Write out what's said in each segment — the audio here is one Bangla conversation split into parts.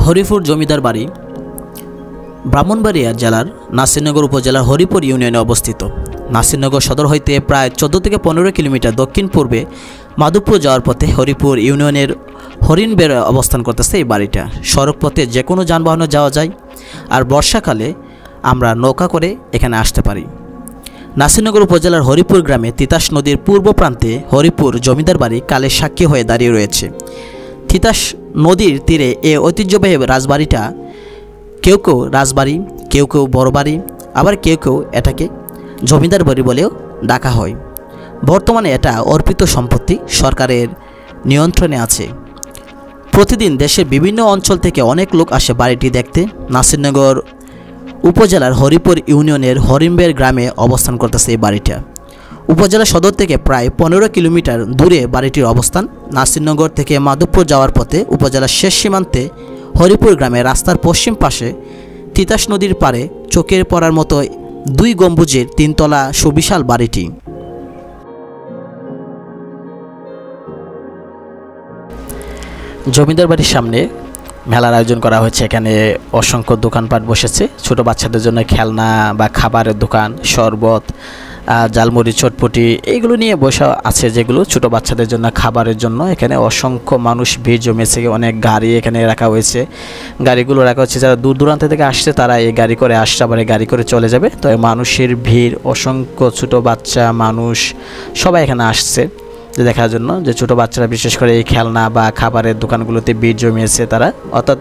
হরিপুর জমিদার বাড়ি ব্রাহ্মণবাড়িয়া জেলার নাসিরনগর উপজেলার হরিপুর ইউনিয়নে অবস্থিত। নাসিরনগর সদর হইতে প্রায় 14 থেকে 15 কিলোমিটার দক্ষিণ পূর্বে মাধবপুর যাওয়ার পথে হরিপুর ইউনিয়নের হরিণবেড় অবস্থান করতেছে এই বাড়িটা। সড়ক পথে যে কোনো যানবাহনে যাওয়া যায়, আর বর্ষাকালে আমরা নৌকা করে এখানে আসতে পারি। নাসিরনগর উপজেলার হরিপুর গ্রামে তিতাস নদীর পূর্ব প্রান্তে হরিপুর জমিদার বাড়ি কালের সাক্ষী হয়ে দাঁড়িয়ে রয়েছে। তিতাস নদীর তীরে এই ঐতিহ্যবাহী রাজবাড়িটা কেউ কেউ রাজবাড়ি, কেউ কেউ বড় বাড়ি, আবার কেউ কেউ এটাকে জমিদার বাড়ি বলেও ডাকা হয়। বর্তমানে এটা অর্পিত সম্পত্তি, সরকারের নিয়ন্ত্রণে আছে। প্রতিদিন দেশের বিভিন্ন অঞ্চল থেকে অনেক লোক আসে বাড়িটি দেখতে। নাসিরনগর উপজেলার হরিপুর ইউনিয়নের হরিণবেড় গ্রামে অবস্থান করতেছে এই বাড়িটা। উপজেলা সদর থেকে প্রায় 15 কিলোমিটার দূরে বাড়িটির অবস্থান। নাসিরনগর থেকে মাধবপুর যাওয়ার পথে উপজেলার শেষ সীমান্তে হরিপুর গ্রামে রাস্তার পশ্চিম পাশে তিতাস নদীর পাড়ে চোখের পড়ার মতো 2 গম্বুজের 3 তলা সুবিশাল বাড়িটি। জমিদার বাড়ির সামনে মেলার আয়োজন করা হয়েছে। এখানে অসংখ্য দোকানপাট বসেছে। ছোট বাচ্চাদের জন্য খেলনা বা খাবারের দোকান, শরবত, জালমুড়ি, চটপটি এইগুলো নিয়ে বসা আছে, যেগুলো ছোট বাচ্চাদের জন্য খাবারের জন্য। এখানে অসংখ্য মানুষ ভিড় জমেছে। অনেক গাড়ি এখানে রাখা হয়েছে। গাড়িগুলো রাখা হচ্ছে, যারা দূর দূরান্ত থেকে আসছে তারা এই গাড়ি করে আসছে, আবার এই গাড়ি করে চলে যাবে। তো মানুষের ভিড়, অসংখ্য ছোট বাচ্চা মানুষ সবাই এখানে আসছে দেখার জন্য, যে ছোট বাচ্চারা বিশেষ করে এই খেলনা বা খাবারের দোকানগুলোতে ভিড় জমিয়েছে তারা। অর্থাৎ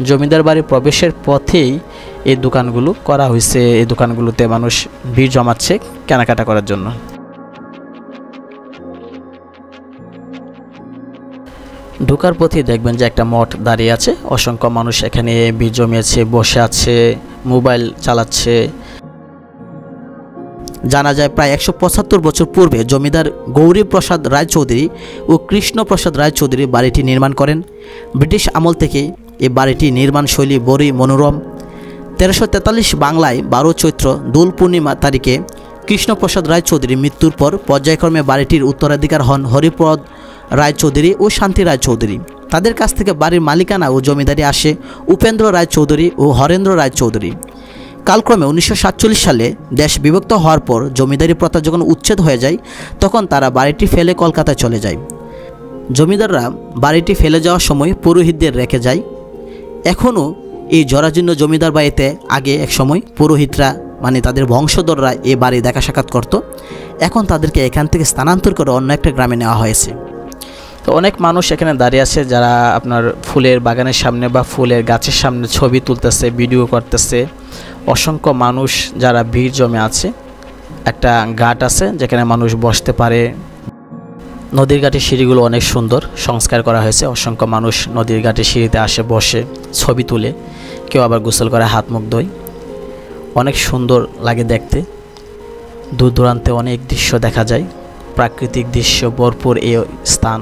জমিদার বাড়ির প্রবেশের পথেই এই দোকানগুলো করা হয়েছে। এই দোকানগুলোতে মানুষ ভিড় জমাচ্ছে কেনাকাটা করার জন্য। ঢোকার পথে দেখবেন যে একটা মঠ দাঁড়িয়ে আছে। অসংখ্য মানুষ এখানে ভিড় জমিয়েছে, বসে আছে, মোবাইল চালাচ্ছে। জানা যায় প্রায় 175 বছর পূর্বে জমিদার গৌরীপ্রসাদ রায়চৌধুরী ও কৃষ্ণপ্রসাদ রায়চৌধুরী বাড়িটি নির্মাণ করেন। ব্রিটিশ আমল থেকে এই বাড়িটি নির্মাণ শৈলী বড়ই মনোরম। 1343 বাংলায় 12 চৈত্র দোল পূর্ণিমা তারিখে কৃষ্ণপ্রসাদ রায়চৌধুরীর মৃত্যুর পর পর্যায়ক্রমে বাড়িটির উত্তরাধিকার হন হরিপ্রদ রায়চৌধুরী ও শান্তি রায়চৌধুরী। তাদের কাছ থেকে বাড়ির মালিকানা ও জমিদারি আসে উপেন্দ্র রায়চৌধুরী ও হরেন্দ্র রায়চৌধুরী। কালক্রমে 1947 সালে দেশ বিভক্ত হওয়ার পর জমিদারি প্রথা যখন উচ্ছেদ হয়ে যায়, তখন তারা বাড়িটি ফেলে কলকাতায় চলে যায়। জমিদাররা বাড়িটি ফেলে যাওয়ার সময় পুরোহিতদের রেখে যায়। এখনও এই জরাজীর্ণ জমিদার বাড়িতে আগে এক সময় পুরোহিতরা, মানে তাদের বংশধররা এই বাড়ি দেখা সাক্ষাৎ করত। এখন তাদেরকে এখান থেকে স্থানান্তর করে অন্য একটা গ্রামে নেওয়া হয়েছে। তো অনেক মানুষ এখানে দাঁড়িয়ে আছে, যারা আপনার ফুলের বাগানের সামনে বা ফুলের গাছের সামনে ছবি তুলতেছে, ভিডিও করতেছে। অসংখ্য মানুষ যারা ভিড় জমে আছে। একটা ঘাট আছে যেখানে মানুষ বসতে পারে। নদীর ঘাটের সিঁড়িগুলো অনেক সুন্দর সংস্কার করা হয়েছে। অসংখ্য মানুষ নদীর ঘাটের সিঁড়িতে আসে, বসে, ছবি তুলে, কেউ আবার গোসল করে, হাত মুখ ধোয়। অনেক সুন্দর লাগে দেখতে। দূর দূরান্তে অনেক দৃশ্য দেখা যায়, প্রাকৃতিক দৃশ্য ভরপুর এই স্থান।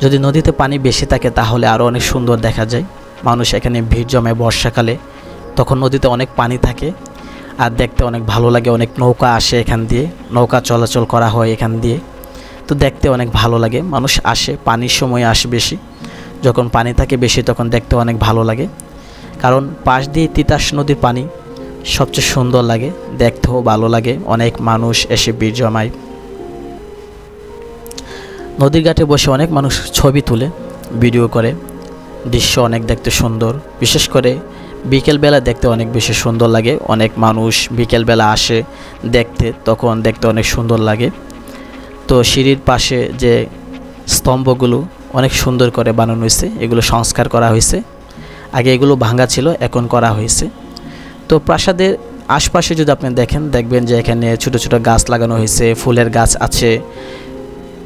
যদি নদীতে পানি বেশি থাকে তাহলে আরও অনেক সুন্দর দেখা যায়। মানুষ এখানে ভিড় জমে বর্ষাকালে, তখন নদীতে অনেক পানি থাকে আর দেখতে অনেক ভালো লাগে। অনেক নৌকা আসে এখান দিয়ে, নৌকা চলাচল করা হয় এখান দিয়ে। তো দেখতে অনেক ভালো লাগে। মানুষ আসে, পানির সময় আসে বেশি। যখন পানি থাকে বেশি তখন দেখতে অনেক ভালো লাগে, কারণ পাশ দিয়ে তিতাস নদীর পানি সবচেয়ে সুন্দর লাগে, দেখতেও ভালো লাগে। অনেক মানুষ এসে ভিড় জমায়। নদীর ঘাটে বসে অনেক মানুষ ছবি তুলে, ভিডিও করে। দৃশ্য অনেক দেখতে সুন্দর। বিশেষ করে বিকেলবেলা দেখতে অনেক বেশি সুন্দর লাগে। অনেক মানুষ বিকেলবেলা আসে দেখতে, তখন দেখতে অনেক সুন্দর লাগে। তো সিঁড়ির পাশে যে স্তম্ভগুলো অনেক সুন্দর করে বানানো হয়েছে, এগুলো সংস্কার করা হয়েছে। আগে এগুলো ভাঙা ছিল, এখন করা হয়েছে। তো প্রাসাদের আশপাশে যদি আপনি দেখেন, দেখবেন যে এখানে ছোট ছোট গাছ লাগানো হয়েছে, ফুলের গাছ আছে,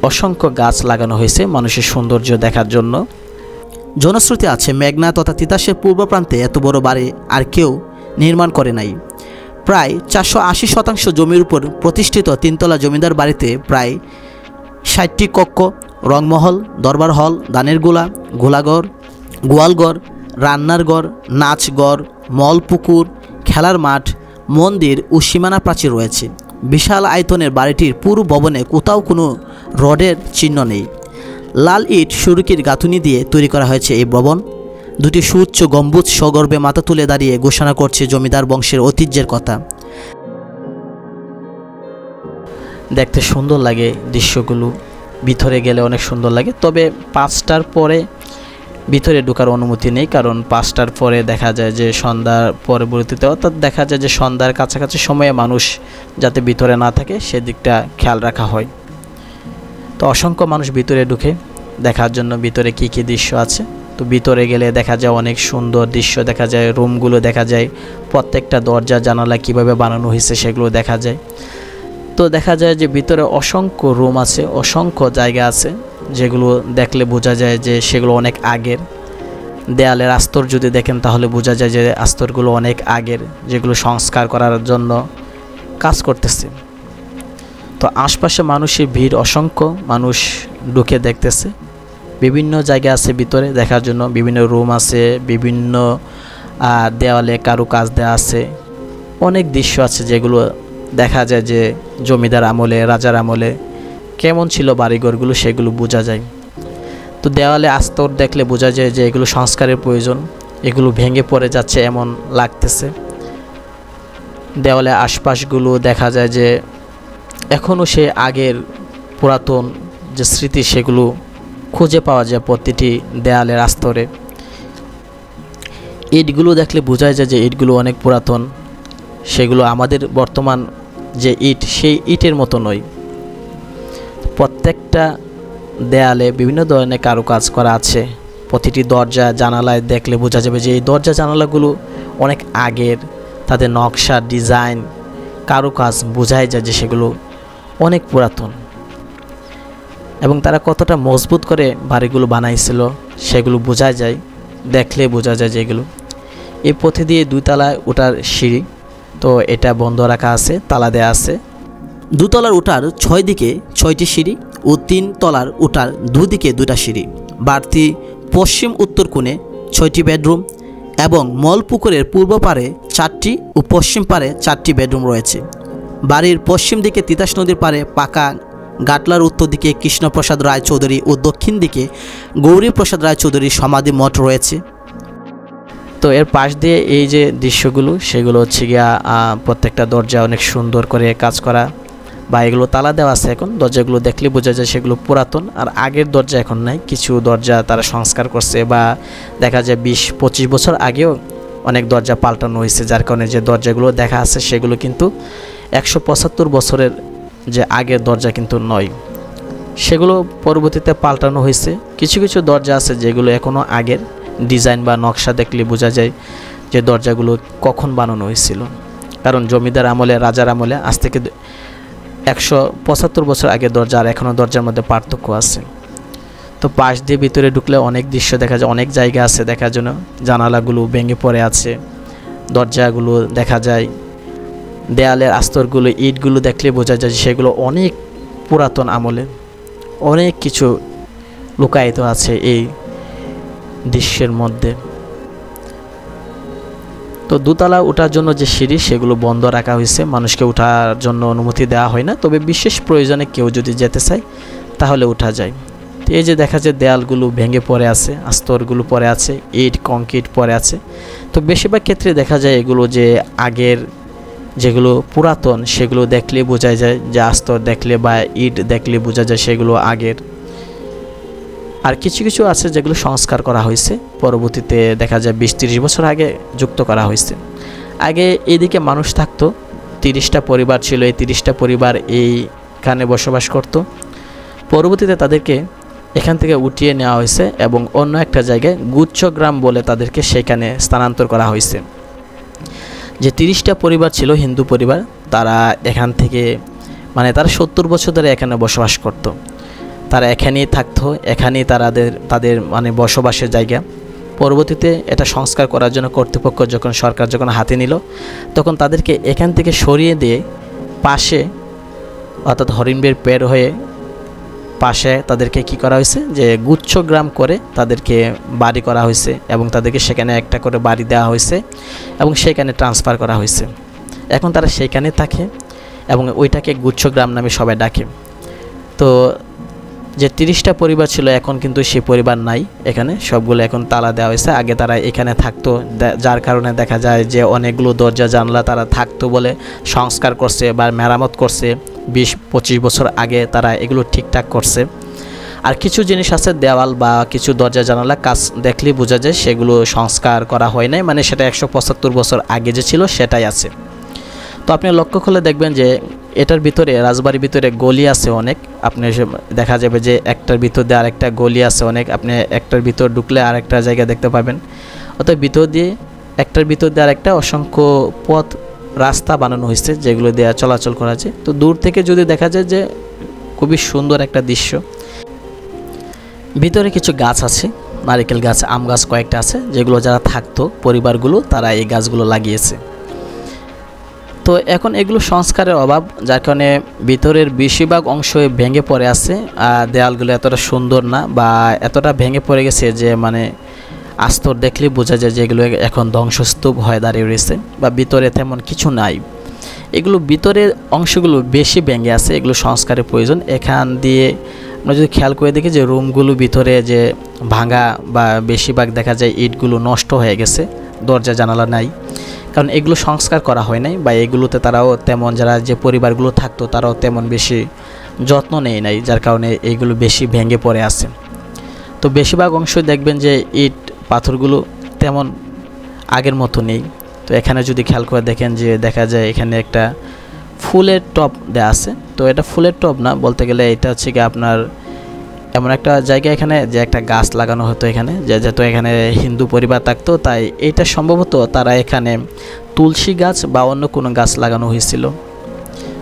অসংখ্য গাছ লাগানো হয়েছে মানুষের সৌন্দর্য দেখার জন্য। জনশ্রুতি আছে মেঘনা তথা তিতাসের পূর্ব প্রান্তে এত বড় বাড়ি আর কেউ নির্মাণ করে নাই। প্রায় 480% জমির উপর প্রতিষ্ঠিত 3 তলা জমিদার বাড়িতে প্রায় 60টি কক্ষ, রংমহল, দরবার হল, দানের গোলা, গোলাঘর, গোয়ালঘর, রান্নার ঘর, নাচঘর, মল, পুকুর, খেলার মাঠ, মন্দির ও সীমানা প্রাচীর রয়েছে। বিশাল আয়তনের বাড়িটির পুরো ভবনে কোথাও কোনো রডের চিহ্ন নেই। লাল ইট সুরকির গাঁথুনি দিয়ে তৈরি করা হয়েছে এই ভবন। দুটি সুউচ্চ গম্বুজ সগর্বে মাথা তুলে দাঁড়িয়ে ঘোষণা করছে জমিদার বংশের ঐতিহ্যের কথা। দেখতে সুন্দর লাগে দৃশ্যগুলো, ভিতরে গেলে অনেক সুন্দর লাগে। তবে 5টার পরে ভিতরে ঢোকার অনুমতি নেই, কারণ 5টার পরে দেখা যায় যে সন্ধ্যার পরবর্তীতে, অর্থাৎ দেখা যায় যে সন্ধ্যার কাছাকাছি সময়ে মানুষ যাতে ভিতরে না থাকে সেদিকটা খেয়াল রাখা হয়। তো অসংখ্য মানুষ ভিতরে ঢুকে দেখার জন্য ভিতরে কী কী দৃশ্য আছে। তো ভিতরে গেলে দেখা যায় অনেক সুন্দর দৃশ্য দেখা যায়, রুমগুলো দেখা যায়, প্রত্যেকটা দরজা জানালা কিভাবে বানানো হয়েছে সেগুলো দেখা যায়। তো দেখা যায় যে ভিতরে অসংখ্য রুম আছে, অসংখ্য জায়গা আছে, যেগুলো দেখলে বোঝা যায় যে সেগুলো অনেক আগের। দেয়ালের আস্তর যদি দেখেন তাহলে বোঝা যায় যে আস্তরগুলো অনেক আগের, যেগুলো সংস্কার করার জন্য কাজ করতেছে। তো আশপাশে মানুষের ভিড়, অসংখ্য মানুষ ঢুকে দেখতেছে। বিভিন্ন জায়গা আছে ভিতরে দেখার জন্য, বিভিন্ন রুম আছে, বিভিন্ন দেওয়ালে কারুকাজ দেওয়া আছে, অনেক দৃশ্য আছে যেগুলো দেখা যায় যে জমিদার আমলে, রাজার আমলে কেমন ছিল বাড়িঘরগুলো সেগুলো বোঝা যায়। তো দেওয়ালে আস্তর দেখলে বোঝা যায় যে এগুলো সংস্কারের প্রয়োজন, এগুলো ভেঙে পড়ে যাচ্ছে এমন লাগতেছে। দেওয়ালে আশপাশগুলো দেখা যায় যে এখনও সে আগের পুরাতন যে স্মৃতি সেগুলো খুঁজে পাওয়া যায় প্রতিটি দেয়ালের আস্তরে। ইটগুলো দেখলে বোঝা যায় যে ইটগুলো অনেক পুরাতন, সেগুলো আমাদের বর্তমান যে ইট সেই ইটের মতো নয়। প্রত্যেকটা দেয়ালে বিভিন্ন ধরনের কারুকাজ করা আছে। প্রতিটি দরজা জানালায় দেখলে বোঝা যাবে যে এই দরজা জানালাগুলো অনেক আগের, তাদের নকশা, ডিজাইন, কারুকাজ বোঝাই যায় যে সেগুলো অনেক পুরাতন, এবং তারা কতটা মজবুত করে বাড়িগুলো বানাইছিল সেগুলো বোঝা যায়, দেখলে বোঝা যায় যে এগুলো। এই পথে দিয়ে 2 তলায় ওঠার সিঁড়ি, তো এটা বন্ধ রাখা আছে, তালা দেওয়া আছে। 2 তলার ওঠার 6 দিকে 6টি সিঁড়ি ও 3 তলার ওঠার 2 দিকে 2টা সিঁড়ি। বাড়তি পশ্চিম উত্তর কোণে 6টি বেডরুম এবং মলপুকুরের পূর্ব পারে 4টি ও পশ্চিম পারে 4টি বেডরুম রয়েছে। বাড়ির পশ্চিম দিকে তিতাস নদীর পারে পাকা গাটলার, উত্তর দিকে কৃষ্ণপ্রসাদ রায়চৌধুরী ও দক্ষিণ দিকে গৌরীপ্রসাদ রায়চৌধুরীর সমাধি মঠ রয়েছে। তো এর পাশ দিয়ে এই যে দৃশ্যগুলো সেগুলো হচ্ছে গিয়া প্রত্যেকটা দরজা অনেক সুন্দর করে কাজ করা, বা এগুলো তালা দেওয়া আছে। এখন দরজাগুলো দেখলে বোঝা যায় সেগুলো পুরাতন, আর আগের দরজা এখন নাই। কিছু দরজা তারা সংস্কার করছে, বা দেখা যায় 20-25 বছর আগেও অনেক দরজা পাল্টানো হয়েছে, যার কারণে যে দরজাগুলো দেখা আছে সেগুলো কিন্তু 175 বছরের যে আগের দরজা কিন্তু নয়, সেগুলো পরবর্তীতে পাল্টানো হয়েছে। কিছু কিছু দরজা আছে যেগুলো এখনও আগের, ডিজাইন বা নকশা দেখলে বোঝা যায় যে দরজাগুলো কখন বানানো হয়েছিল। কারণ জমিদার আমলে, রাজার আমলে আজ থেকে 175 বছর আগের দরজা আর এখনও দরজার মধ্যে পার্থক্য আছে। তো পাশ দিয়ে ভিতরে ঢুকলে অনেক দৃশ্য দেখা যায়, অনেক জায়গা আছে দেখার জন্য। জানালাগুলো ভেঙে পড়ে আছে, দরজাগুলো দেখা যায়, দেয়ালের আস্তরগুলো, ইটগুলো দেখলে বোঝা যায় সেগুলো অনেক পুরাতন আমলে। অনেক কিছু লুকায়িত আছে এই দৃশ্যের মধ্যে। তো 2 তলা ওঠার জন্য যে সিঁড়ি সেগুলো বন্ধ রাখা হয়েছে, মানুষকে ওঠার জন্য অনুমতি দেওয়া হয় না। তবে বিশেষ প্রয়োজনে কেউ যদি যেতে চায় তাহলে ওঠা যায়। তো এই যে দেখা যায় দেয়ালগুলো ভেঙে পড়ে আছে, আস্তরগুলো পড়ে আছে, ইট কংক্রিট পড়ে আছে। তো বেশিরভাগ ক্ষেত্রে দেখা যায় এগুলো যে আগের, যেগুলো পুরাতন সেগুলো দেখলে বোঝা যায় যে আস্তর দেখলে বা ইট দেখলে বোঝা যায় সেগুলো আগের। আর কিছু কিছু আছে যেগুলো সংস্কার করা হয়েছে, পরবর্তীতে দেখা যায় 20-30 বছর আগে যুক্ত করা হয়েছে। আগে এইদিকে মানুষ থাকতো, 30টা পরিবার ছিল, এই 30টা পরিবার এইখানে বসবাস করত। পরবর্তীতে তাদেরকে এখান থেকে উঠিয়ে নেওয়া হয়েছে এবং অন্য একটা জায়গায় গুচ্ছগ্রাম বলে তাদেরকে সেখানে স্থানান্তর করা হয়েছে। যে 30টা পরিবার ছিল হিন্দু পরিবার, তারা এখান থেকে তারা 70 বছর ধরে এখানে বসবাস করত। তারা এখানেই থাকতো, এখানেই তাদের বসবাসের জায়গা। পরবর্তীতে এটা সংস্কার করার জন্য কর্তৃপক্ষ সরকার যখন হাতে নিল, তখন তাদেরকে এখান থেকে সরিয়ে দিয়ে পাশে, অর্থাৎ হরিণবের পের হয়ে পাশে তাদেরকে কি করা হয়েছে যে গুচ্ছগ্রাম করে তাদেরকে বাড়ি করা হয়েছে, এবং তাদেরকে সেখানে একটা করে বাড়ি দেওয়া হয়েছে এবং সেখানে ট্রান্সফার করা হয়েছে। এখন তারা সেইখানে থাকে এবং ওইটাকে গুচ্ছগ্রাম নামে সবাই ডাকে। তো যে 30টা পরিবার ছিল এখন কিন্তু সেই পরিবার নাই, এখানে সবগুলো এখন তালা দেওয়া হয়েছে। আগে তারা এখানে থাকতো, যার কারণে দেখা যায় যে অনেকগুলো দরজা জানলা তারা থাকতো বলে সংস্কার করছে বা মেরামত করছে। 20-25 বছর আগে তারা এগুলো ঠিকঠাক করছে। আর কিছু জিনিস আছে দেওয়াল বা কিছু দরজা জানালা কাজ দেখলেই বোঝা যায় সেগুলো সংস্কার করা হয় নাই, মানে সেটা 175 বছর আগে যে ছিল সেটাই আছে। তো আপনি লক্ষ্য করলে দেখবেন যে এটার ভিতরে, রাজবাড়ির ভিতরে গলি আছে অনেক। আপনি দেখা যাবে যে একটার ভিতর দিয়ে আরেকটা গলি আছে অনেক, আপনি একটার ভিতর ঢুকলে আরেকটা জায়গা দেখতে পাবেন। অর্থাৎ ভিতর দিয়ে একটার ভিতর দিয়ে আরেকটা অসংখ্য পথ রাস্তা বানানো হয়েছে যেগুলো দিয়ে চলাচল করা যায়। তো দূর থেকে যদি দেখা যায় যে খুবই সুন্দর একটা দৃশ্য। ভিতরে কিছু গাছ আছে, নারকেল গাছ, আম গাছ কয়েকটা আছে, যেগুলো যারা থাকতো পরিবারগুলো তারা এই গাছগুলো লাগিয়েছে। তো এখন এগুলো সংস্কারের অভাব, যার কারণে ভিতরের বেশিরভাগ অংশ ভেঙে পড়ে আছে। দেয়ালগুলো এতটা সুন্দর না বা এতটা ভেঙে পড়ে গেছে যে মানে আস্তর দেখলেই বোঝা যায় যে এগুলো এখন ধ্বংসস্তূপ হয়ে দাঁড়িয়ে রয়েছে বা ভিতরে তেমন কিছু নাই। এগুলো ভিতরের অংশগুলো বেশি ভেঙে আছে, এগুলো সংস্কারের প্রয়োজন। এখান দিয়ে আমরা যদি খেয়াল করে দেখি যে রুমগুলো ভিতরে যে ভাঙা বা বেশিরভাগ দেখা যায় ইটগুলো নষ্ট হয়ে গেছে, দরজা জানালা নাই, কারণ এগুলো সংস্কার করা হয় নাই বা এগুলোতে তারাও তেমন, যারা যে পরিবারগুলো থাকতো তারাও তেমন বেশি যত্ন নেয় নাই, যার কারণে এইগুলো বেশি ভেঙে পড়ে আছে। তো বেশিরভাগ অংশই দেখবেন যে ইট পাথরগুলো তেমন আগের মতো নেই। তো এখানে যদি খেয়াল করে দেখেন যে দেখা যায় এখানে একটা ফুলের টব দেওয়া আছে। তো এটা ফুলের টব না, বলতে গেলে এটা হচ্ছে কি আপনার এমন একটা জায়গা এখানে যে একটা গাছ লাগানো হতো এখানে, যেহেতু এখানে হিন্দু পরিবার থাকতো তাই এটা সম্ভবত তারা এখানে তুলসী গাছ বা অন্য কোনো গাছ লাগানো হয়েছিল।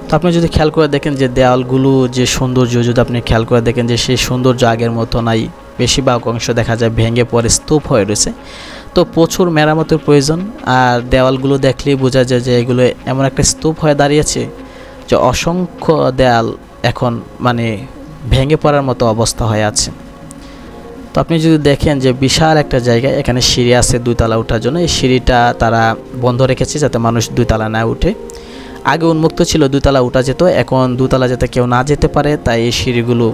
তো আপনি যদি খেয়াল করে দেখেন যে দেওয়ালগুলো যে সৌন্দর্য, যদি আপনি খেয়াল করে দেখেন যে সেই সৌন্দর্য আগের মতো নাই, বেশিরভাগ অংশ দেখা যায় ভেঙে পড়ে স্তূপ হয়ে রয়েছে। তো প্রচুর মেরামতের প্রয়োজন। আর দেওয়ালগুলো দেখলেই বোঝা যায় যে এগুলো এমন একটা স্তূপ হয়ে দাঁড়িয়েছে যে অসংখ্য দেয়াল এখন মানে ভেঙে পড়ার মতো অবস্থা হয়ে আছে। তো আপনি যদি দেখেন যে বিশাল একটা জায়গা, এখানে সিঁড়ি আছে 2 তলা ওঠার জন্য। এই সিঁড়িটা তারা বন্ধ রেখেছে যাতে মানুষ 2 তলা না উঠে। আগে উন্মুক্ত ছিল, 2 তলা উঠা যেত, এখন 2 তলা যাতে কেউ না যেতে পারে তাই এই সিঁড়িগুলো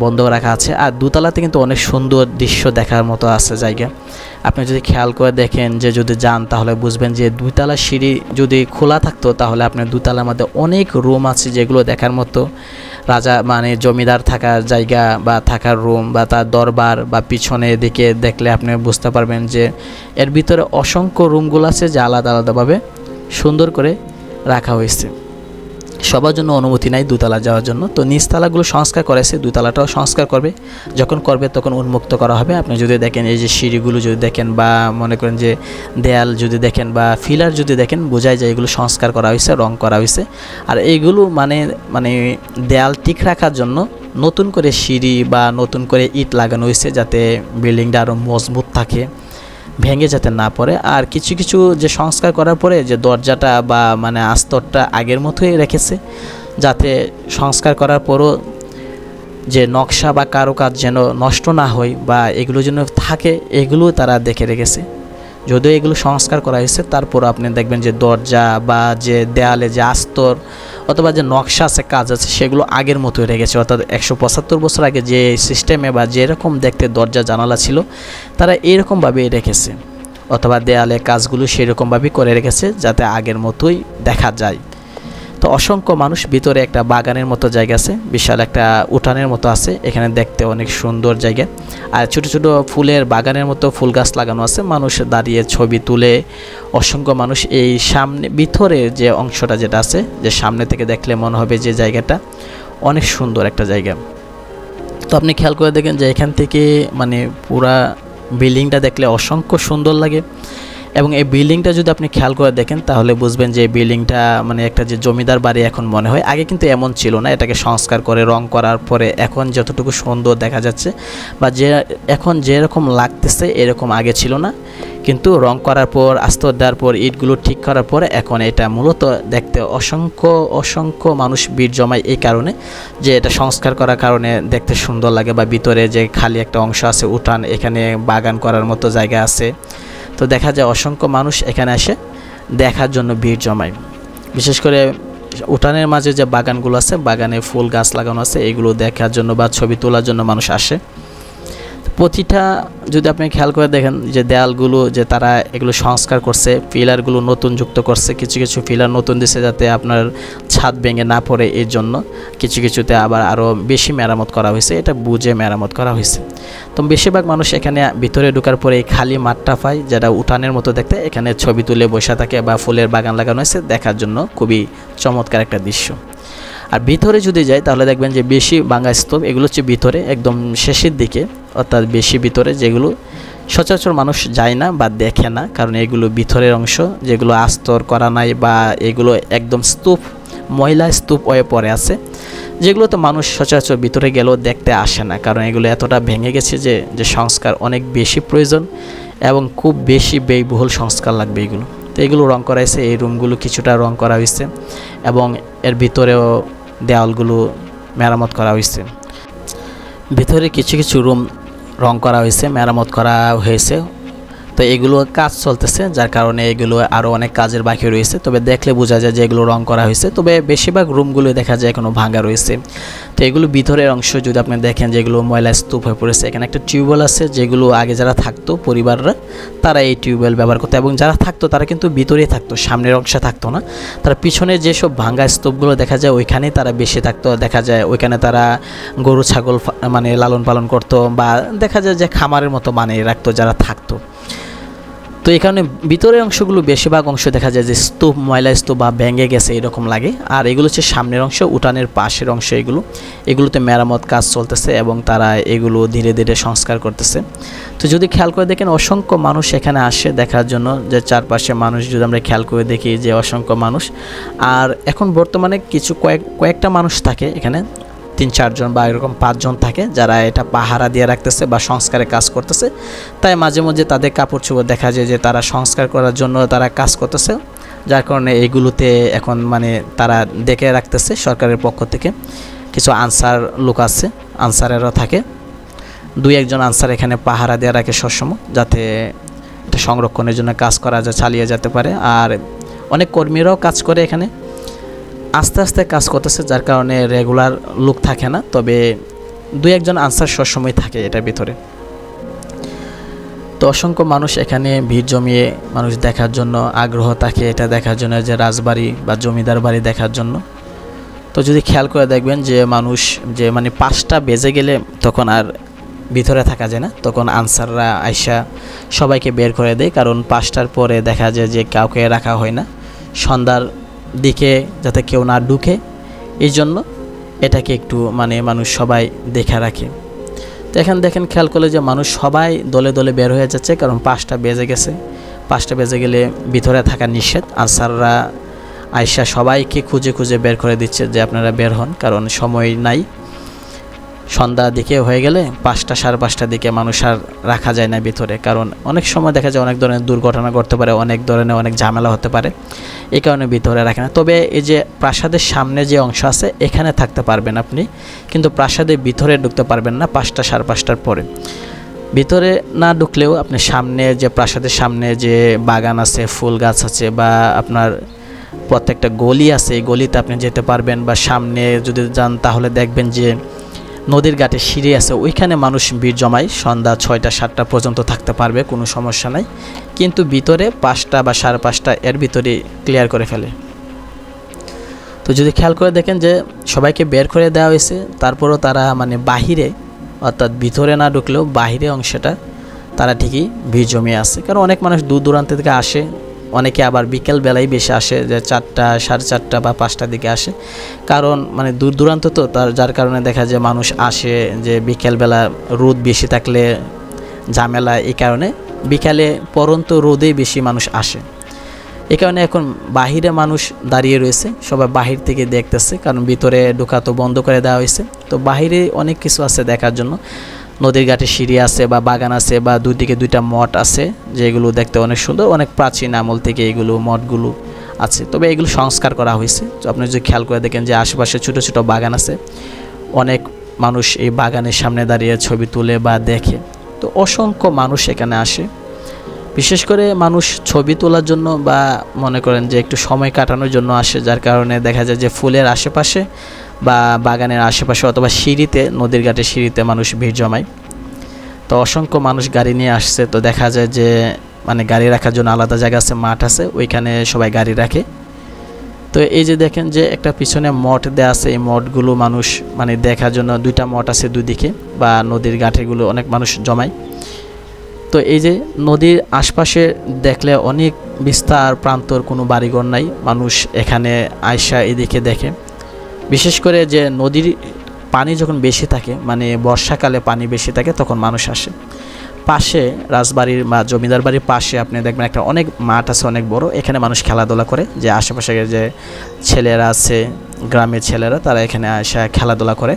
বন্ধ রাখা আছে। আর 2 তলাতে কিন্তু অনেক সুন্দর দৃশ্য দেখার মতো আছে জায়গা। আপনি যদি খেয়াল করে দেখেন যে যদি যান তাহলে বুঝবেন যে 2 তলা সিঁড়ি যদি খোলা থাকতো তাহলে আপনার 2 তলার মধ্যে অনেক রুম আছে যেগুলো দেখার মতো। রাজা মানে জমিদার থাকার জায়গা বা থাকার রুম বা তার দরবার বা পিছনে দিকে দেখলে আপনি বুঝতে পারবেন যে এর ভিতরে অসংখ্য রুমগুলো আছে যা আলাদা আলাদাভাবে সুন্দর করে রাখা হয়েছে। সবার জন্য অনুমতি নাই 2 তলা যাওয়ার জন্য। তো নিচতলাগুলো সংস্কার করেছে, 2 তলাটাও সংস্কার করবে, যখন করবে তখন উন্মুক্ত করা হবে। আপনি যদি দেখেন এই যে সিঁড়িগুলো যদি দেখেন বা মনে করেন যে দেয়াল যদি দেখেন বা ফিলার যদি দেখেন বোঝায় যায় এগুলো সংস্কার করা হয়েছে, রং করা হয়েছে। আর এইগুলো মানে দেয়াল ঠিক রাখার জন্য নতুন করে সিঁড়ি বা নতুন করে ইট লাগানো হয়েছে যাতে বিল্ডিংটা আরও মজবুত থাকে, ভেঙে যাতে না পড়ে। আর কিছু কিছু যে সংস্কার করার পরে যে দরজাটা বা মানে আস্তরটা আগের মতোই রেখেছে যাতে সংস্কার করার পরও যে নকশা বা কারুকাজ যেন নষ্ট না হয় বা এগুলো যেন থাকে, এগুলো তারা দেখে রেখেছে। যদিও এগুলো সংস্কার করা হয়েছে তারপর আপনি দেখবেন যে দরজা বা যে দেয়ালে যে আস্তর অথবা যে নকশা আছে, কাজ আছে, সেগুলো আগের মতোই রেখেছে। অর্থাৎ 175 বছর আগে যে সিস্টেমে বা যেরকম দেখতে দরজা জানালা ছিল তারা এরকমভাবেই রেখেছে, অথবা দেয়ালে কাজগুলো সেরকমভাবেই করে রেখেছে যাতে আগের মতোই দেখা যায়। তো অসংখ্য মানুষ, ভিতরে একটা বাগানের মতো জায়গা আছে, বিশাল একটা উঠানের মতো আছে, এখানে দেখতে অনেক সুন্দর জায়গা। আর ছোট ছোট ফুলের বাগানের মতো ফুল গাছ লাগানো আছে, মানুষ দাঁড়িয়ে ছবি তুলে। অসংখ্য মানুষ এই সামনে ভিতরে যে অংশটা যেটা আছে, যে সামনে থেকে দেখলে মনে হবে যে জায়গাটা অনেক সুন্দর একটা জায়গা। তো আপনি খেয়াল করে দেখেন যে এখান থেকে মানে পুরা বিল্ডিংটা দেখলে অসংখ্য সুন্দর লাগে। এবং এই বিল্ডিংটা যদি আপনি খেয়াল করে দেখেন তাহলে বুঝবেন যে এই বিল্ডিংটা মানে একটা যে জমিদার বাড়ি এখন মনে হয়, আগে কিন্তু এমন ছিল না। এটাকে সংস্কার করে রং করার পরে এখন যতটুকু সুন্দর দেখা যাচ্ছে বা যে এখন যেরকম লাগতেছে এরকম আগে ছিল না। কিন্তু রং করার পর, আস্তর দেওয়ার পর, ইটগুলো ঠিক করার পরে এখন এটা মূলত দেখতে অসংখ্য মানুষ ভিড় জমায় এই কারণে যে এটা সংস্কার করার কারণে দেখতে সুন্দর লাগে। বা ভিতরে যে খালি একটা অংশ আছে উঠান, এখানে বাগান করার মতো জায়গা আছে। তো দেখা যায় অসংখ্য মানুষ এখানে এসে দেখার জন্য ভিড় জমায়। বিশেষ করে উঠানের মাঝে যে বাগানগুলো আছে, বাগানে ফুল গাছ লাগানো আছে, এগুলো দেখার জন্য বা ছবি তোলার জন্য মানুষ আসে। প্রতিটা যদি আপনি খেয়াল করে দেখেন যে দেয়ালগুলো যে তারা এগুলো সংস্কার করছে, পিলারগুলো নতুন যুক্ত করছে, কিছু কিছু পিলার নতুন দিছে যাতে আপনার ছাদ ভেঙে না পড়ে, এর জন্য কিছু কিছুতে আবার আরও বেশি মেরামত করা হয়েছে, এটা বুঝে মেরামত করা হয়েছে। তো বেশিরভাগ মানুষ এখানে ভিতরে ঢোকার পরে এই খালি মাঠটা পায় যেটা উঠানের মতো দেখতে, এখানে ছবি তুলে বসে থাকে বা ফুলের বাগান লাগানো হয়েছে, দেখার জন্য খুবই চমৎকার একটা দৃশ্য। আর ভিতরে যদি যাই তাহলে দেখবেন যে বেশি ভাঙা স্তূপ, এগুলো হচ্ছে ভিতরে একদম শেষের দিকে, অর্থাৎ বেশি ভিতরে, যেগুলো সচরাচর মানুষ যায় না বা দেখে না, কারণ এগুলো ভিতরের অংশ, যেগুলো আস্তর করা নাই বা এগুলো একদম স্তূপ, ময়লা স্তূপ হয়ে পড়ে আছে, যেগুলো তো মানুষ সচরাচর ভিতরে গেলেও দেখতে আসে না, কারণ এগুলো এতটা ভেঙে গেছে যে সংস্কার অনেক বেশি প্রয়োজন এবং খুব বেশি ব্যয়বহুল সংস্কার লাগবে এগুলো। তো এগুলো রং করা হয়েছে, এই রুমগুলো কিছুটা রং করা হয়েছে এবং এর ভিতরেও দেওয়ালগুলো মেরামত করা হয়েছে। ভিতরে কিছু কিছু রুম রং করা হয়েছে, মেরামত করা হয়েছে। তো এগুলো কাজ চলতেছে, যার কারণে এগুলো আরও অনেক কাজের বাকি রয়েছে, তবে দেখলে বোঝা যায় যে এগুলো রং করা হয়েছে, তবে বেশিরভাগ রুমগুলো দেখা যায় এখনও ভাঙা রয়েছে। তো এগুলো ভিতরের অংশ যদি আপনি দেখেন যেগুলো ময়লা স্তূপ হয়ে পড়েছে, এখানে একটা টিউবওয়েল আছে, যেগুলো আগে যারা থাকতো পরিবাররা তারা এই টিউবওয়েল ব্যবহার করতো, এবং যারা থাকতো তারা কিন্তু ভিতরেই থাকতো, সামনের অংশে থাকতো না, তারা পিছনে যেসব ভাঙা স্তূপগুলো দেখা যায় ওইখানেই তারা বেশি থাকতো, দেখা যায় ওইখানে তারা গরু ছাগল মানে লালন পালন করতো, বা দেখা যায় যে খামারের মতো বানিয়ে রাখতো যারা থাকতো। তো এই কারণে ভিতরের অংশগুলো বেশিরভাগ অংশ দেখা যায় যে স্তূপ, ময়লা স্তূপ বা ভেঙে গেছে এরকম লাগে। আর এগুলো হচ্ছে সামনের অংশ, উঠানের পাশের অংশ, এগুলোতে মেরামত কাজ চলতেছে এবং তারা এগুলো ধীরে ধীরে সংস্কার করতেছে। তো যদি খেয়াল করে দেখেন অসংখ্য মানুষ এখানে আসে দেখার জন্য, যে চারপাশে মানুষ যদি আমরা খেয়াল করে দেখি যে অসংখ্য মানুষ। আর এখন বর্তমানে কিছু কয়েকটা মানুষ থাকে এখানে, 3-4 জন বা এরকম 5 জন থাকে, যারা এটা পাহারা দিয়ে রাখতেছে বা সংস্কারের কাজ করতেছে। তাই মাঝে মাঝে তাদের কাপড় চোপড় দেখা যায় যে তারা সংস্কার করার জন্য তারা কাজ করতেছে, যার কারণে এইগুলোতে এখন মানে তারা দেখে রাখতেছে সরকারের পক্ষ থেকে। কিছু আনসার লোক আছে, আনসারেরও থাকে, 2-1 জন আনসার এখানে পাহারা দিয়ে রাখে সবসময়, যাতে এটা সংরক্ষণের জন্য কাজ করা যায়, চালিয়ে যেতে পারে। আর অনেক কর্মীরাও কাজ করে এখানে, আস্তে আস্তে কাজ করতেছে, যার কারণে রেগুলার লোক থাকে না, তবে 2-1 জন আনসার সবসময় থাকে এটার ভিতরে। তো অসংখ্য মানুষ এখানে ভিড় জমিয়ে মানুষ দেখার জন্য আগ্রহ থাকে, এটা দেখার জন্য যে রাজবাড়ি বা জমিদার বাড়ি দেখার জন্য। তো যদি খেয়াল করে দেখবেন যে মানুষ যে মানে 5টা বেজে গেলে তখন আর ভিতরে থাকা যায় না, তখন আনসাররা আইসা সবাইকে বের করে দেয়, কারণ 5টার পরে দেখা যায় যে কাউকে রাখা হয় না, সন্ধ্যার দিকে যাতে কেউ না ঢুকে, এই জন্য এটাকে একটু মানে মানুষ সবাই দেখে রাখে। তো এখানে দেখেন খেয়াল করলে যে মানুষ সবাই দলে দলে বের হয়ে যাচ্ছে, কারণ 5টা বেজে গেছে, 5টা বেজে গেলে ভিতরে থাকা নিষেধ। আনসাররা আয়সা সবাইকে খুঁজে খুঁজে বের করে দিচ্ছে যে আপনারা বের হন, কারণ সময় নাই, সন্ধ্যা দিকে হয়ে গেলে 5টা 5:30টার দিকে মানুষ আর রাখা যায় না ভিতরে, কারণ অনেক সময় দেখা যায় অনেক ধরনের দুর্ঘটনা ঘটতে পারে, অনেক ধরনের অনেক ঝামেলা হতে পারে, এই কারণে ভিতরে রাখে না। তবে এই যে প্রাসাদের সামনে যে অংশ আছে এখানে থাকতে পারবেন আপনি, কিন্তু প্রাসাদের ভিতরে ঢুকতে পারবেন না 5টা 5:30টার পরে। ভিতরে না ঢুকলেও আপনি সামনে যে প্রাসাদের সামনে যে বাগান আছে, ফুল গাছ আছে, বা আপনার প্রত্যেকটা গলি আছে, এই গলিতে আপনি যেতে পারবেন। বা সামনে যদি যান তাহলে দেখবেন যে নদীর ঘাটে সিঁড়ি আছে, ওইখানে মানুষ ভিড় জমায়, সন্ধ্যা 6টা 7টা পর্যন্ত থাকতে পারবে, কোনো সমস্যা নাই। কিন্তু ভিতরে 5টা বা 5:30 এর ভিতরে ক্লিয়ার করে ফেলে। তো যদি খেয়াল করে দেখেন যে সবাইকে বের করে দেওয়া হয়েছে, তারপরও তারা মানে বাহিরে, অর্থাৎ ভিতরে না ঢুকলেও বাহিরে অংশটা তারা ঠিকই ভিড় জমিয়ে আছে, কারণ অনেক মানুষ দূর দূরান্ত থেকে আসে, অনেকে আবার বিকেল বেলায় বেশি আসে, যে 4টা 4:30 বা 5টার দিকে আসে, কারণ মানে দূর দূরান্ত তো, যার কারণে দেখা যায় মানুষ আসে যে বিকেলবেলা রোদ বেশি থাকলে ঝামেলা, এই কারণে বিকালে পরন্ত রোদেই বেশি মানুষ আসে। এই কারণে এখন বাহিরে মানুষ দাঁড়িয়ে রয়েছে, সবাই বাহির থেকে দেখতেছে, কারণ ভিতরে ঢোকা তো বন্ধ করে দেওয়া হয়েছে। তো বাহিরে অনেক কিছু আছে দেখার জন্য, নদীর ঘাটে সিঁড়ি আছে বা বাগান আছে, বা দুদিকে 2টা মঠ আছে, যেগুলো দেখতে অনেক সুন্দর, অনেক প্রাচীন আমল থেকে এগুলো মঠগুলো আছে। তবে এগুলো সংস্কার করা হয়েছে। তো আপনি যদি খেয়াল করে দেখেন যে আশেপাশে ছোটো ছোটো বাগান আছে, অনেক মানুষ এই বাগানের সামনে দাঁড়িয়ে ছবি তুলে বা দেখে। তো অসংখ্য মানুষ এখানে আসে, বিশেষ করে মানুষ ছবি তোলার জন্য বা মনে করেন যে একটু সময় কাটানোর জন্য আসে, যার কারণে দেখা যায় যে ফুলের আশেপাশে বা বাগানের আশেপাশে অথবা সিঁড়িতে, নদীর ঘাটে সিঁড়িতে মানুষ ভিড় জমায়। তো অসংখ্য মানুষ গাড়ি নিয়ে আসছে, তো দেখা যায় যে মানে গাড়ি রাখার জন্য আলাদা জায়গা আছে, মাঠ আছে, ওইখানে সবাই গাড়ি রাখে। তো এই যে দেখেন যে একটা পিছনে মঠ দেওয়া আছে, এই মঠগুলো মানুষ মানে দেখার জন্য, দুইটা মঠ আছে দুই দিকে, বা নদীর ঘাটেগুলো অনেক মানুষ জমায়। তো এই যে নদীর আশপাশে দেখলে অনেক বিস্তার প্রান্তর, কোনো বাড়িঘর নাই, মানুষ এখানে আয়সা এদিকে দেখে। বিশেষ করে যে নদীর পানি যখন বেশি থাকে, মানে বর্ষাকালে পানি বেশি থাকে, তখন মানুষ আসে। পাশে রাজবাড়ির বা জমিদার বাড়ির পাশে আপনি দেখবেন একটা অনেক মাঠ আছে, অনেক বড়, এখানে মানুষ খেলাধুলা করে, যে আশেপাশে যে ছেলেরা আছে, গ্রামের ছেলেরা, তারা এখানে আসা খেলাধুলা করে।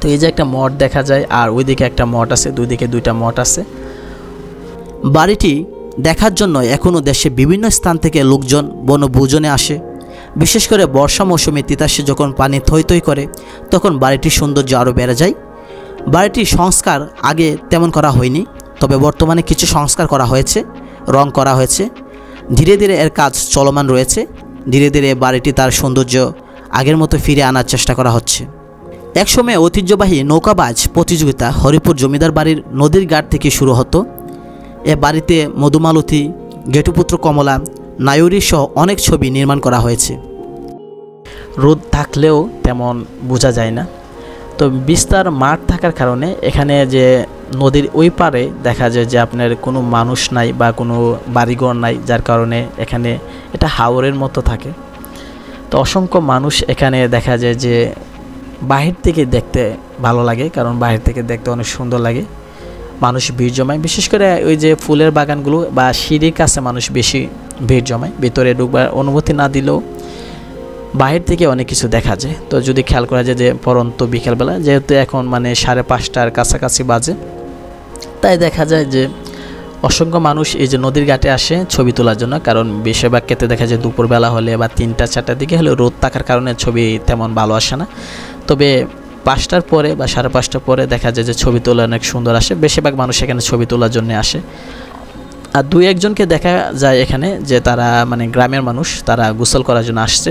তো এই যে একটা মঠ দেখা যায়, আর ওইদিকে একটা মঠ আছে, দুই দিকে দুইটা মঠ আছে। বাড়িটি দেখার জন্য এখনও দেশে বিভিন্ন স্থান থেকে লোকজন বনভোজনে আসে। বিশেষ করে বর্ষা মৌসুমে তিতাসে যখন পানি থই থই করে, তখন বাড়িটির সৌন্দর্য আরও বেড়ে যায়। বাড়িটির সংস্কার আগে তেমন করা হয়নি, তবে বর্তমানে কিছু সংস্কার করা হয়েছে, রং করা হয়েছে। ধীরে ধীরে এর কাজ চলমান রয়েছে। ধীরে ধীরে বাড়িটি তার সৌন্দর্য আগের মতো ফিরে আনার চেষ্টা করা হচ্ছে। একসময় ঐতিহ্যবাহী নৌকাবাজ প্রতিযোগিতা হরিপুর জমিদার বাড়ির নদীর ঘাট থেকে শুরু হতো। এ বাড়িতে মধুমালতী, গেটুপুত্র কমলা, নায়ুরী সহ অনেক ছবি নির্মাণ করা হয়েছে। রোদ থাকলেও তেমন বোঝা যায় না। তো বিস্তার মাঠ থাকার কারণে এখানে যে নদীর ওই পারে দেখা যায় যে আপনার কোনো মানুষ নাই বা কোনো বাড়িঘর নাই, যার কারণে এখানে এটা হাওরের মতো থাকে। তো অসংখ্য মানুষ এখানে দেখা যায় যে বাহির থেকে দেখতে ভালো লাগে, কারণ বাহির থেকে দেখতে অনেক সুন্দর লাগে। মানুষ ভিড় জমায়, বিশেষ করে ওই যে ফুলের বাগানগুলো বা সিঁড়ির কাছে মানুষ বেশি ভিড় জমায়। ভিতরে ঢুকবার অনুমতি না দিলেও বাহির থেকে অনেক কিছু দেখা যায়। তো যদি খেয়াল করা যায় যে পরন্ত বিকেলবেলা, যেহেতু এখন মানে 5:30টার কাছাকাছি বাজে, তাই দেখা যায় যে অসংখ্য মানুষ এই যে নদীর ঘাটে আসে ছবি তোলার জন্য। কারণ বেশিরভাগ ক্ষেত্রে দেখা যায় দুপুরবেলা হলে বা 3টা-4টার দিকে হলে রোদ থাকার কারণে ছবি তেমন ভালো আসে না। তবে 5টার পরে বা 5:30টার পরে দেখা যায় যে ছবি তোলা অনেক সুন্দর আসে। বেশিরভাগ মানুষ এখানে ছবি তোলার জন্য আসে। আর 2-1জনকে দেখা যায় এখানে যে তারা মানে গ্রামের মানুষ, তারা গোসল করার জন্য আসছে।